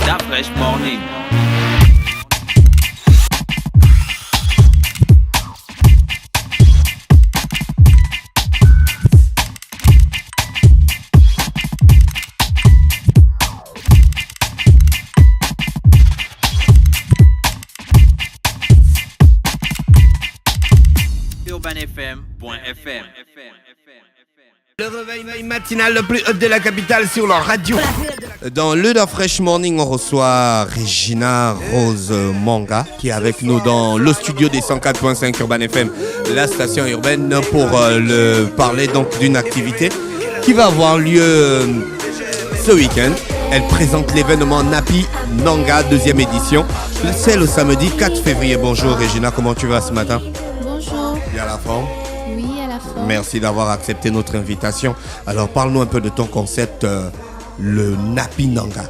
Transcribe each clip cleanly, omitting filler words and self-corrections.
That Fresh Morning. UrbanFM.fm. Le réveil matinal le plus haut de la capitale sur leur radio. Dans le Fresh Morning, on reçoit Regina Rose Manga qui est avec nous dans le studio des 104.5 Urban FM, la station urbaine, pour parler donc d'une activité qui va avoir lieu ce week-end. Elle présente l'événement Napi Nanga, deuxième édition. C'est le samedi 4 février. Bonjour Regina, comment tu vas ce matin? Bonjour. Bien à la forme? Oui, à la forme. Merci d'avoir accepté notre invitation. Alors, parle-nous un peu de ton concept, le Napi Nanga.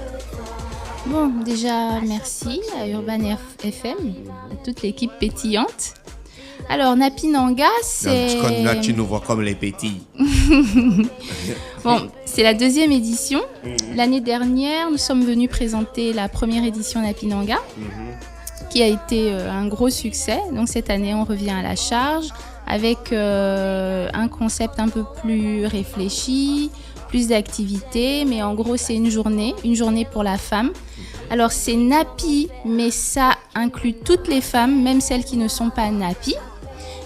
Bon, déjà, merci à Urban FM, à toute l'équipe pétillante. Alors, Napi Nanga, c'est... Là, tu nous vois comme les petits. Bon, c'est la deuxième édition. L'année dernière, nous sommes venus présenter la première édition Napi Nanga, qui a été un gros succès. Donc, cette année, on revient à la charge avec un concept un peu plus réfléchi, plus d'activités, mais en gros c'est une journée pour la femme. Alors c'est Napi, mais ça inclut toutes les femmes, même celles qui ne sont pas Napi.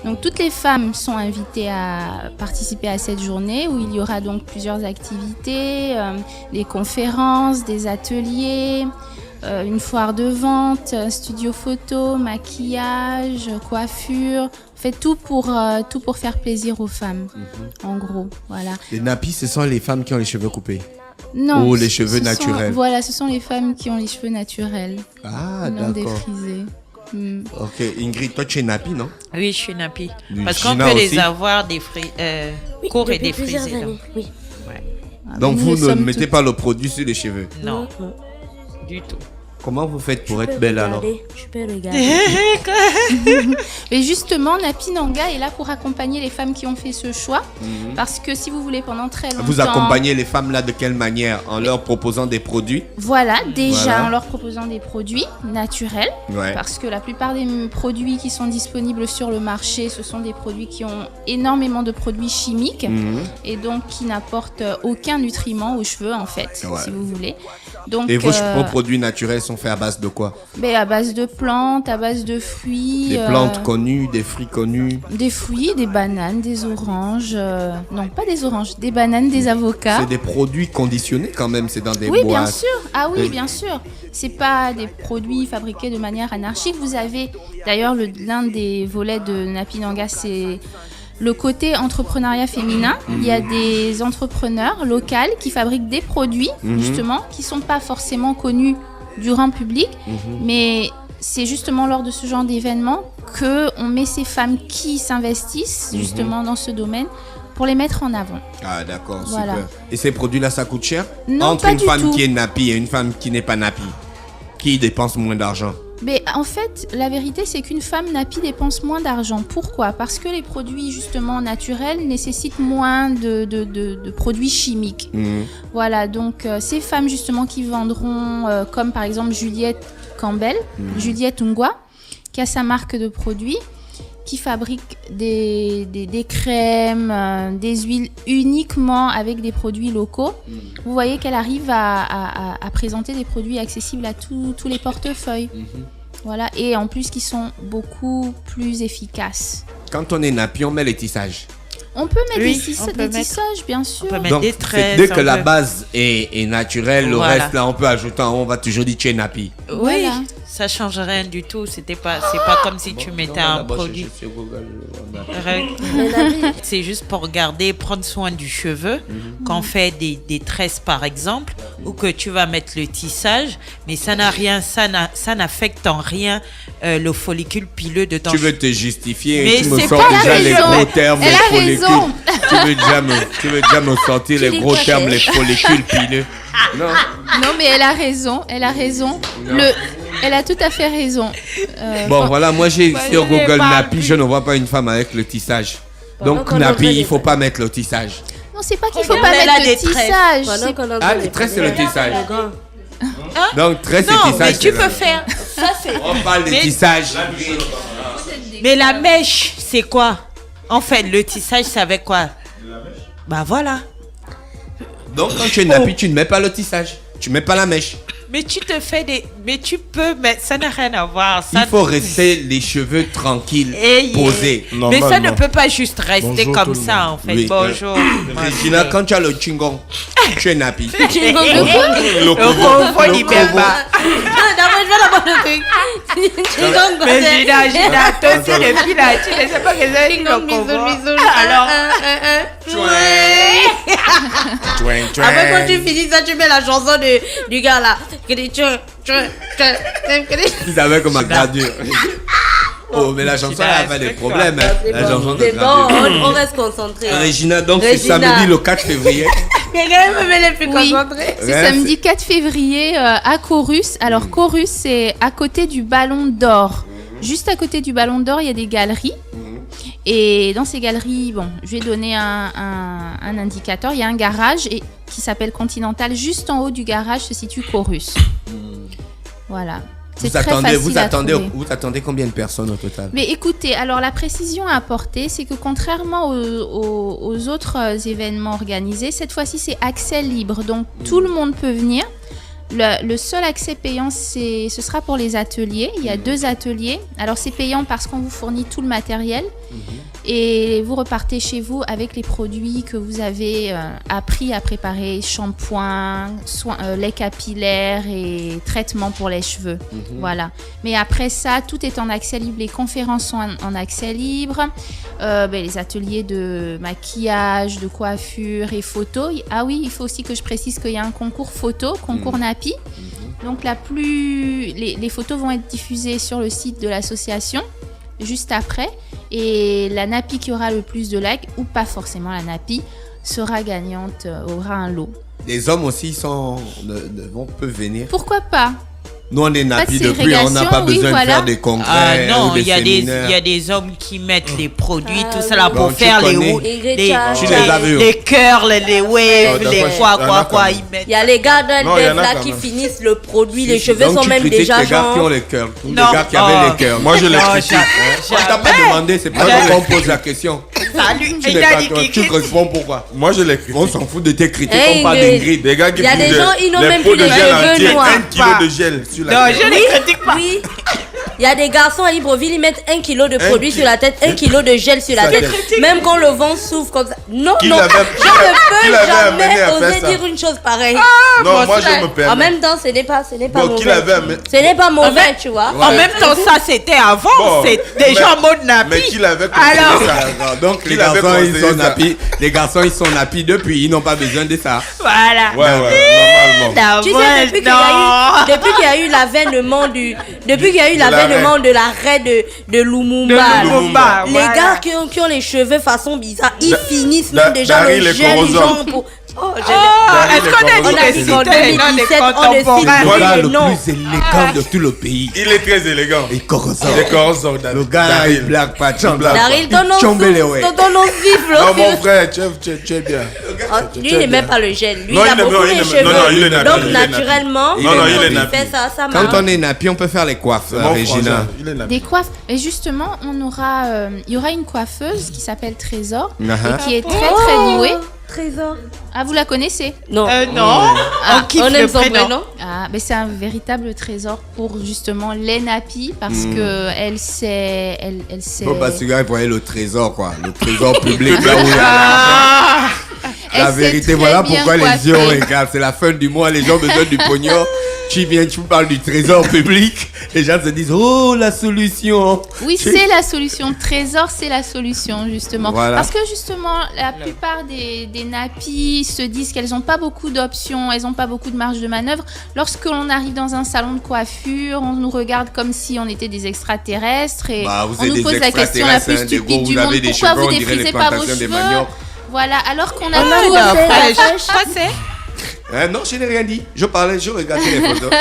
Donc toutes les femmes sont invitées à participer à cette journée où il y aura donc plusieurs activités, des conférences, des ateliers, une foire de vente, studio photo, maquillage, coiffure. Fait tout pour faire plaisir aux femmes, en gros, voilà. Les nappies, ce sont les femmes qui ont les cheveux coupés? Non. Ou les cheveux naturels? Voilà, ce sont les femmes qui ont les cheveux naturels. Ah, non d'accord. Défrisés. Ok, Ingrid, toi tu es nappie, non? Oui, je suis nappie. Parce Gina qu'on peut aussi? les avoir courts et défrisés. Oui. Ouais. Donc vous ne mettez pas le produit sur les cheveux? Non, du tout. Comment vous faites pour être belle alors? Je peux regarder. Et justement, Napi Nanga est là pour accompagner les femmes qui ont fait ce choix. Parce que si vous voulez, pendant très longtemps... Vous accompagnez les femmes là de quelle manière? En leur proposant des produits? Voilà, déjà en leur proposant des produits naturels. Ouais. Parce que la plupart des produits qui sont disponibles sur le marché, ce sont des produits qui ont énormément de produits chimiques. Et donc qui n'apportent aucun nutriment aux cheveux en fait, si vous voulez. Donc, et vos produits naturels sont faits à base de quoi? À base de plantes, à base de fruits. Des plantes connues, des fruits connus? Des fruits, des bananes, des oranges. Non, pas des oranges, des bananes, des avocats. C'est des produits conditionnés quand même, c'est dans des boîtes. Oui, bien sûr. Ah oui, bien sûr. C'est pas des produits fabriqués de manière anarchique. Vous avez d'ailleurs l'un des volets de Napi Nanga, c'est le côté entrepreneuriat féminin. Il y a des entrepreneurs locaux qui fabriquent des produits, justement, qui ne sont pas forcément connus du grand public, mais c'est justement lors de ce genre d'événement qu'on met ces femmes qui s'investissent justement dans ce domaine pour les mettre en avant. Ah d'accord, voilà. Super. Et ces produits-là, ça coûte cher? Non, entre pas une du femme tout. qui est nappie et une femme qui n'est pas nappie, qui dépense moins d'argent? Mais en fait, la vérité, c'est qu'une femme nappie dépense moins d'argent. Pourquoi? Parce que les produits justement naturels nécessitent moins de produits chimiques. Voilà, donc ces femmes justement qui vendront, comme par exemple Juliette Campbell, Juliette Ungwa, qui a sa marque de produits, qui fabrique des crèmes, des huiles uniquement avec des produits locaux. Vous voyez qu'elle arrive à présenter des produits accessibles à tous les portefeuilles. Voilà, et en plus qui sont beaucoup plus efficaces. Quand on est nappie, on met les tissages. On peut mettre des tissages, bien sûr. On peut mettre donc, des tresses. dès que la base est naturelle, le Voilà. reste là, on peut ajouter en haut, on va toujours dire tu es nappie. Oui, Voilà. ça change rien du tout. C'est pas comme si tu mettais un produit. C'est juste pour garder, prendre soin du cheveu. Quand on fait des tresses par exemple, ou que tu vas mettre le tissage, mais ça n'affecte en rien le follicule pileux de ton Tu cheveu. veux te justifier Mais et tu me c'est sors pas déjà raison. les gros termes, Elle les a follicules. raison. Tu veux déjà me sortir les gros termes, les follicules pileux. Non. Non, mais elle a raison. Elle a tout à fait raison. Bon, voilà, moi j'ai sur je l'ai Google pas nappie, vu. je ne vois pas une femme avec le tissage. Donc qu'on nappie, enlève il les faut pas mettre le tissage. Non, c'est pas qu'il faut Regarde, pas elle mettre a de des tresses. tissage. Pendant qu'on Ah, les tresses, c'est le tissage. Donc, tresse et Non, tissage. mais tu peux faire. Ça, c'est. On parle de Mais- tissage. Mais la mèche, c'est quoi? En fait, le tissage, c'est avec quoi? Bah voilà. Donc, quand tu es nappy, tu ne mets pas le tissage. Tu mets pas la mèche. Mais tu te fais des. Mais tu peux, mais ça n'a rien à voir. Ça... Il faut rester les cheveux tranquilles, posés. Mais ça ne peut pas juste rester Bonjour, comme tout le ça, en fait. Oui. Bonjour. Regina, quand tu as le chingong, tu es nappy. Le confort Libemba. D'abord, je vais d'abord le truc. Mais Gina, toi aussi, depuis là, tu ne sais pas que c'est le confort. Alors, Après, quand tu finis ça, tu mets la chanson du gars là. Ils avaient comme un gradure. Oh, mais la chanson, elle a pas des problèmes. Hein. La chanson de C'est bon, gradure. on reste concentré. Regina, donc c'est Regina. samedi le 4 février. Quelqu'un me met les plus Oui. concentrés. C'est Ouais, samedi 4 février à Chorus. Alors Chorus, c'est à côté du Ballon d'Or. Juste à côté du Ballon d'Or, il y a des galeries. Et dans ces galeries, bon, je vais donner un indicateur. Il y a un garage qui s'appelle Continental. Juste en haut du garage se situe Chorus. Voilà. C'est très facile à trouver. Vous attendez combien de personnes au total? Mais écoutez, alors la précision à apporter, c'est que contrairement aux autres événements organisés, cette fois-ci c'est accès libre, donc tout le monde peut venir. Le seul accès payant, ce sera pour les ateliers. Il y a 2 ateliers. Alors c'est payant parce qu'on vous fournit tout le matériel et vous repartez chez vous avec les produits que vous avez appris à préparer, shampoing, lait capillaire et traitement pour les cheveux. Voilà. Mais après ça, tout est en accès libre. Les conférences sont en accès libre. Les ateliers de maquillage, de coiffure et photo. Ah oui, il faut aussi que je précise qu'il y a un concours photo, concours Nappy. Donc les photos vont être diffusées sur le site de l'association juste après. Et la Nappy qui aura le plus de likes, ou pas forcément la Nappy, sera gagnante, aura un lot. Les hommes aussi peuvent venir. Pourquoi pas? Nous, on est nappy Pas de depuis, on n'a pas ségrégation, oui, besoin de voilà. faire des congrès Ah non, ou des il y a séminaires. des hommes qui mettent les produits, tout ça oui. là pour Bon, tu faire les connais. hauts, Ingrid les, Chan. Tu les as vus. les cœurs, les waves, d'accord, les il y en a quand même. ils mettent. Il y a les gars d'un Non, il y en dev a là quand qui même. finissent le produit, les cheveux Donc, sont tu même critiques déjà les gars qui ont genre. les cœurs. Ou les Non, gars qui avaient les cœurs. Moi, je les Non, critique. On t'a pas demandé, c'est pas Jamais. toi qu'on pose la question. Salut, Tu il n'es a pas dit toi, qu'il tu réponds pourquoi? Moi, je les critique. On s'en fout de tes critiques, Hey, on parle mais- d'Ingrid. Des gars qui Il y a des font gens, ils n'ont les même pots plus de les gel cheveux entiers, noirs. 1 kilo de gel sur la Non, tête. je les critique pas. Oui. Il y a des garçons à Libreville, ils mettent 1 kilo de produit sur la tête, 1 kilo de gel sur la tête. Même quand le vent souffle comme ça. Non, Qui non, l'avait- je qui ne l'avait peux amené jamais à faire oser ça? dire une chose pareille. Non, moi, je me En permets. même temps, ce n'est pas Bon, qui mauvais. l'avait amené- Ce n'est pas mauvais, tu vois. En même temps, ça c'était avant, Bon, c'est déjà en mode Mais nappy. qui l'avait Alors, conseillé ça? Donc, les Qui l'avait garçons, ils conseillé sont ça? nappy. Les garçons, ils sont nappy depuis, ils n'ont pas besoin de ça. Voilà. Ouais, normalement. Tu sais, depuis qu'il y a eu l'avènement de l'arrêt de Lumumba, Lumumba, les voilà. gars qui ont les cheveux façon bizarre, ils finissent Da- même déjà Daryl le et gel Corozon. genre pour... Oh, Oh, est-ce qu'on a On dit a que dit qu'en c'était non, des 2017, on contemporains? décide. Le gars Oui, le non. plus élégant de tout le pays. Il est très élégant. Et Corozon. Les Corozon, Le gars, il blague pas. tu blague. Daryl, ton nom Chombele, ouais. vif, Non, mon frère, tu es bien. Lui, il n'aime pas le gel. Lui, Non, il a il aime- beaucoup non, il les aime- cheveux. non, non, il est nappy, Donc, il est nappy. naturellement, Non, non, il est il nappy. fait ça, ça Quand marche. on est nappy, on peut faire les coiffes, C'est mon Regina. frangin, il est nappy. Des coiffes. Et justement, il y aura une coiffeuse qui s'appelle Trésor Uh-huh. et qui est très très douée. Trésor. Ah, vous la connaissez? Non. Non, Ah, on kiffe On le aime son prénom. prénom. Ah, mais c'est un véritable trésor pour justement les nappies parce que elle sait. Faut pas se gars, voyez le trésor, quoi. Le trésor public, là où il y a. Ah, La Elle sait vérité, très voilà bien pourquoi les coiffer. yeux regardent. C'est la fin du mois, les gens ont besoin du pognon. Tu viens, tu parles du trésor public. Les gens se disent, oh, la solution. Oui, c'est la solution. Trésor, c'est la solution, justement. Voilà. Parce que, justement, la plupart des nappies se disent qu'elles n'ont pas beaucoup d'options, elles n'ont pas beaucoup de marge de manœuvre. Lorsque l'on arrive dans un salon de coiffure, on nous regarde comme si on était des extraterrestres et Bah, vous on êtes nous des pose la question la extraterrestres, plus hein, des stupide gros, du vous monde. avez des Pourquoi cheveux, vous on dirait les défrisez pas vos plantations des cheveux? maniocs. Voilà, alors qu'on a On a tout. des fraîche. fraîche. Ça c'est Non, je n'ai rien dit. Je parlais, je regardais les photos.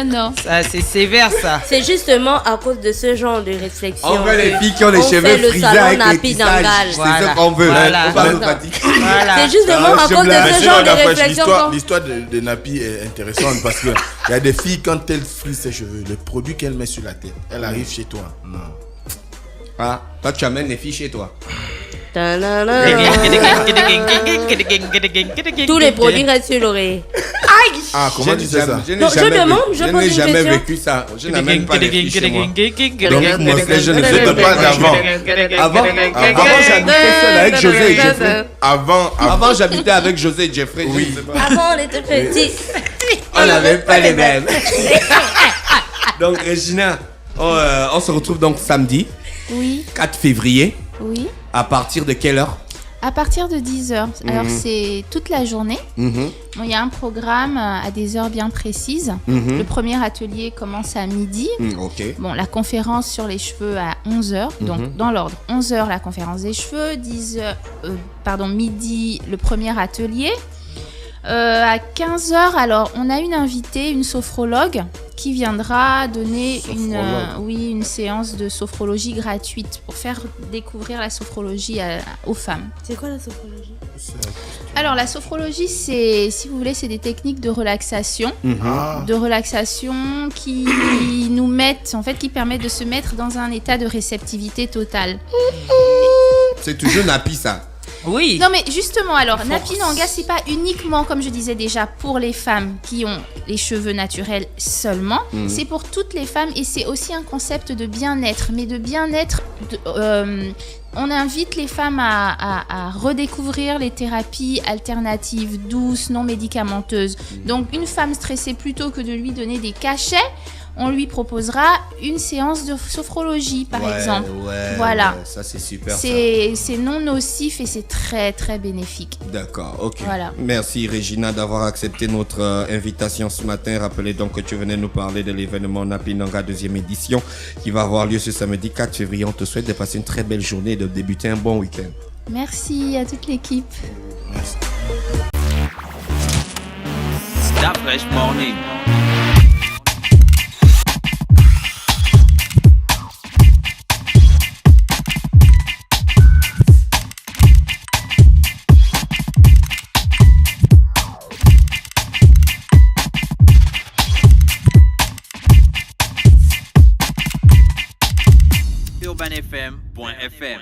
Non. Ça, c'est sévère, ça. C'est justement à cause de ce genre de réflexion. On veut les que filles qui ont les on cheveux fait le frisés salon avec les Napi tissages. Nangal. C'est Voilà. ce qu'on veut. Voilà. On va nous pratiquer. Voilà. C'est justement à cause de Mais ce sinon, genre de d'après, réflexion. l'histoire de Napi est intéressante parce que il y a des filles, quand elles frisent ses cheveux, le produit qu'elle met sur la tête, elle arrive chez toi. Non. Ah, toi, tu amènes les filles chez toi. Ta-na-na. Tous les produits restent sur l'oreille. Ah, comment tu sais ça? Non, je demande, je je pose n'ai une jamais question. vécu ça. Je n'amène pas les filles chez moi. Donc, moi, je ne Je sais te pas parle d'avant. Avant, j'habitais seul avec José et Jeffrey. Avant, J'habitais avec José et Jeffrey. Oui. Je sais pas. Avant, on était petits. On n'avait pas les mêmes. Donc, Regina, on se retrouve donc samedi, Oui, 4 février. oui. À partir de quelle heure? À partir de 10h. Alors, c'est toute la journée. Mhm, Bon, il y a un programme à des heures bien précises. mhm. Le premier atelier commence à midi. Ok. Bon, la conférence sur les cheveux à 11h. Donc, dans l'ordre, 11h, la conférence des cheveux. Midi, le premier atelier. À 15h, alors, on a une invitée, une sophrologue, qui viendra donner une séance de sophrologie gratuite pour faire découvrir la sophrologie aux femmes. C'est quoi la sophrologie? Alors, la sophrologie, c'est, si vous voulez, c'est des techniques de relaxation. Ah. De relaxation qui nous mettent, en fait, qui permettent de se mettre dans un état de réceptivité totale. C'est toujours Napi, ça. Oui. Non, mais justement, alors, Napi Nanga, c'est pas uniquement, comme je disais déjà, pour les femmes qui ont les cheveux naturels seulement. C'est pour toutes les femmes et c'est aussi un concept de bien-être. Mais de bien-être, on invite les femmes à redécouvrir les thérapies alternatives, douces, non médicamenteuses. Donc, une femme stressée, plutôt que de lui donner des cachets, on lui proposera une séance de sophrologie, par exemple. Voilà. Ouais, ça, c'est super. C'est non nocif et c'est très très bénéfique. D'accord, ok. Voilà. Merci Regina d'avoir accepté notre invitation ce matin. Rappelez donc que tu venais nous parler de l'événement Napi Nanga 2e édition qui va avoir lieu ce samedi 4 février. On te souhaite de passer une très belle journée et de débuter un bon week-end. Merci à toute l'équipe. That Fresh Morning. urbanfm.fm